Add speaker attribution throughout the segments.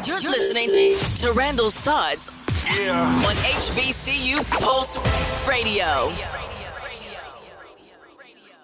Speaker 1: You're listening to Randall's Thoughts on HBCU Pulse Radio.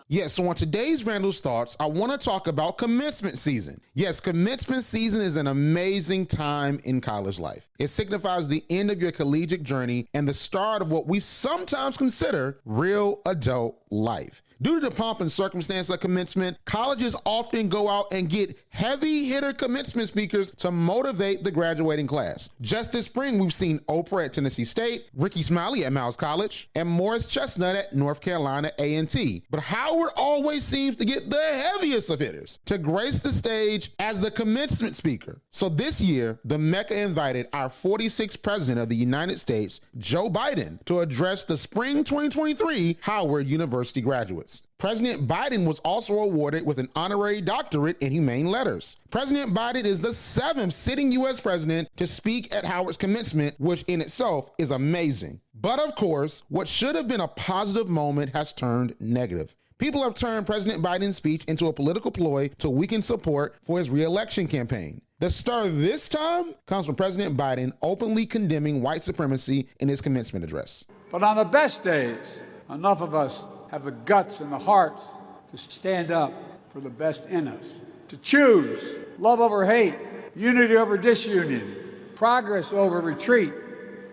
Speaker 2: Yes, so on today's Randall's Thoughts, I want to talk about commencement season. Yes, commencement season is an amazing time in college life. It signifies the end of your collegiate journey and the start of what we sometimes consider real adult life. Due to the pomp and circumstance of commencement, colleges often go out and get heavy hitter commencement speakers to motivate the graduating class. Just this spring, we've seen Oprah at Tennessee State, Ricky Smiley at Miles College, and Morris Chestnut at North Carolina A&T. But Howard always seems to get the heaviest of hitters to grace the stage as the commencement speaker. So this year, the Mecca invited our 46th president of the United States, Joe Biden, to address the spring 2023 Howard University graduates. President Biden was also awarded with an honorary doctorate in humane letters. President Biden is the 7th sitting U.S. president to speak at Howard's commencement, which in itself is amazing. But of course, what should have been a positive moment has turned negative. People have turned President Biden's speech into a political ploy to weaken support for his re-election campaign. The star this time comes from President Biden openly condemning white supremacy in his commencement address.
Speaker 3: But on the best days, enough of us have the guts and the hearts to stand up for the best in us, to choose love over hate, unity over disunion, progress over retreat,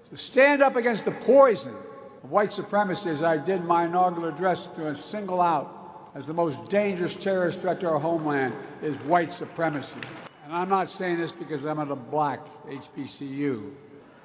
Speaker 3: to stand up against the poison of white supremacy, as I did my inaugural address, to single out as the most dangerous terrorist threat to our homeland is white supremacy. And I'm not saying this because I'm at a black HBCU.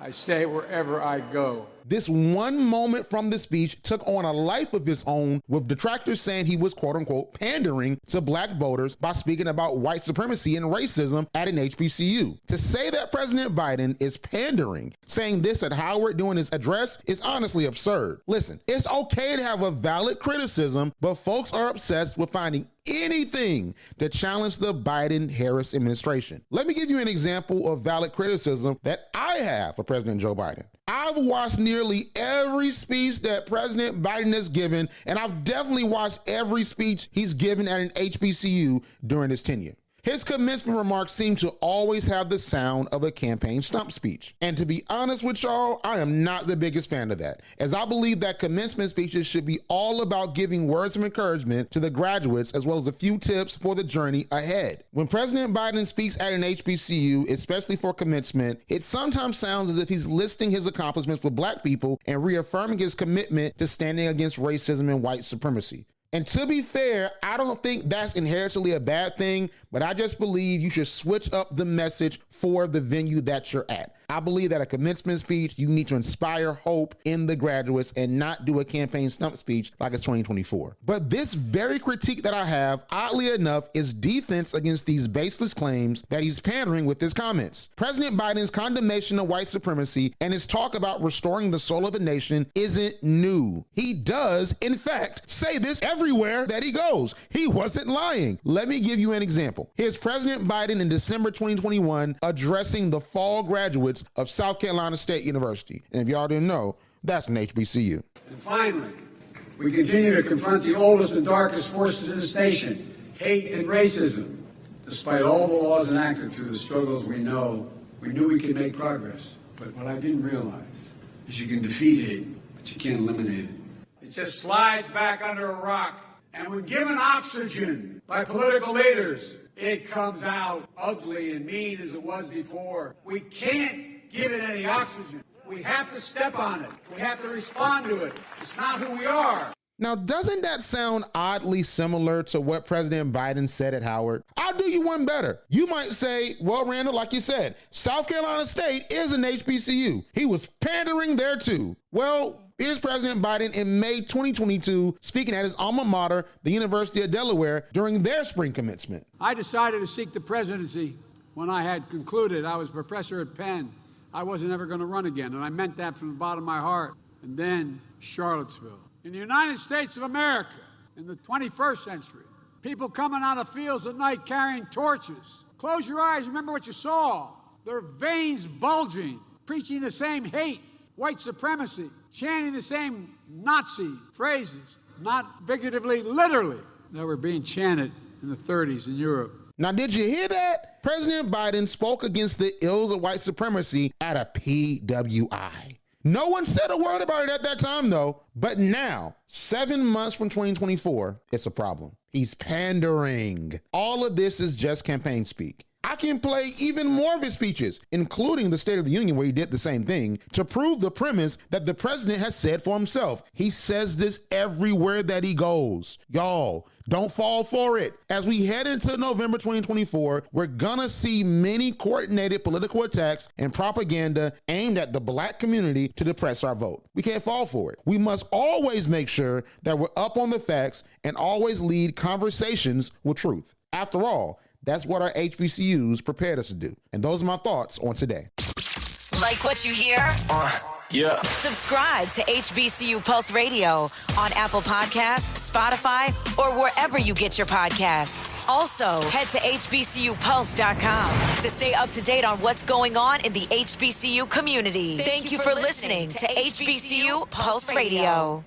Speaker 3: I say it wherever I go.
Speaker 2: This one moment from the speech took on a life of its own, with detractors saying he was quote unquote pandering to black voters by speaking about white supremacy and racism at an HBCU. To say that President Biden is pandering, saying this at Howard during his address, is honestly absurd. Listen, it's okay to have a valid criticism, but folks are obsessed with finding anything to challenge the Biden-Harris administration. Let me give you an example of valid criticism that I have for President Joe Biden. I've watched nearly every speech that President Biden has given, and I've definitely watched every speech he's given at an HBCU during his tenure. His commencement remarks seem to always have the sound of a campaign stump speech. And to be honest with y'all, I am not the biggest fan of that, as I believe that commencement speeches should be all about giving words of encouragement to the graduates, as well as a few tips for the journey ahead. When President Biden speaks at an HBCU, especially for commencement, it sometimes sounds as if he's listing his accomplishments with black people and reaffirming his commitment to standing against racism and white supremacy. And to be fair, I don't think that's inherently a bad thing, but I just believe you should switch up the message for the venue that you're at. I believe that a commencement speech, you need to inspire hope in the graduates and not do a campaign stump speech like it's 2024. But this very critique that I have, oddly enough, is defense against these baseless claims that he's pandering with his comments. President Biden's condemnation of white supremacy and his talk about restoring the soul of the nation isn't new. He does, in fact, say this everywhere that he goes. He wasn't lying. Let me give you an example. Here's President Biden in December 2021 addressing the fall graduates of South Carolina State University. And if y'all didn't know, that's an HBCU.
Speaker 4: And finally, we continue to confront the oldest and darkest forces in this nation, hate and racism. Despite all the laws enacted through the struggles we knew we could make progress. But what I didn't realize is you can defeat hate, but you can't eliminate it. It just slides back under a rock. And when given oxygen by political leaders, it comes out ugly and mean as it was before. We can't give it any oxygen. We have to step on it. We have to respond to it. It's not who we are.
Speaker 2: Now, doesn't that sound oddly similar to what President Biden said at Howard? I'll do you one better. You might say, well, Randall, like you said, South Carolina State is an HBCU. He was pandering there too. Well, here's President Biden in May 2022 speaking at his alma mater, the University of Delaware, during their spring commencement.
Speaker 3: I decided to seek the presidency when I had concluded I was a professor at Penn. I wasn't ever going to run again, and I meant that from the bottom of my heart. And then Charlottesville. In the United States of America, in the 21st century, people coming out of fields at night carrying torches. Close your eyes, remember what you saw. Their veins bulging, preaching the same hate, white supremacy, chanting the same Nazi phrases, not figuratively, literally, that were being chanted in the 30s in Europe.
Speaker 2: Now, did you hear that? President Biden spoke against the ills of white supremacy at a PWI. No one said a word about it at that time, though. But now, 7 months from 2024, it's a problem. He's pandering. All of this is just campaign speak. I can play even more of his speeches, including the State of the Union where he did the same thing, to prove the premise that the president has said for himself. He says this everywhere that he goes. Y'all, don't fall for it. As we head into November 2024, we're gonna see many coordinated political attacks and propaganda aimed at the black community to depress our vote. We can't fall for it. We must always make sure that we're up on the facts and always lead conversations with truth. After all, that's what our HBCUs prepared us to do. And those are my thoughts on today.
Speaker 1: Like what you hear?
Speaker 5: Yeah.
Speaker 1: Subscribe to HBCU Pulse Radio on Apple Podcasts, Spotify, or wherever you get your podcasts. Also, head to hbcupulse.com to stay up to date on what's going on in the HBCU community. Thank you for listening to HBCU Pulse Radio.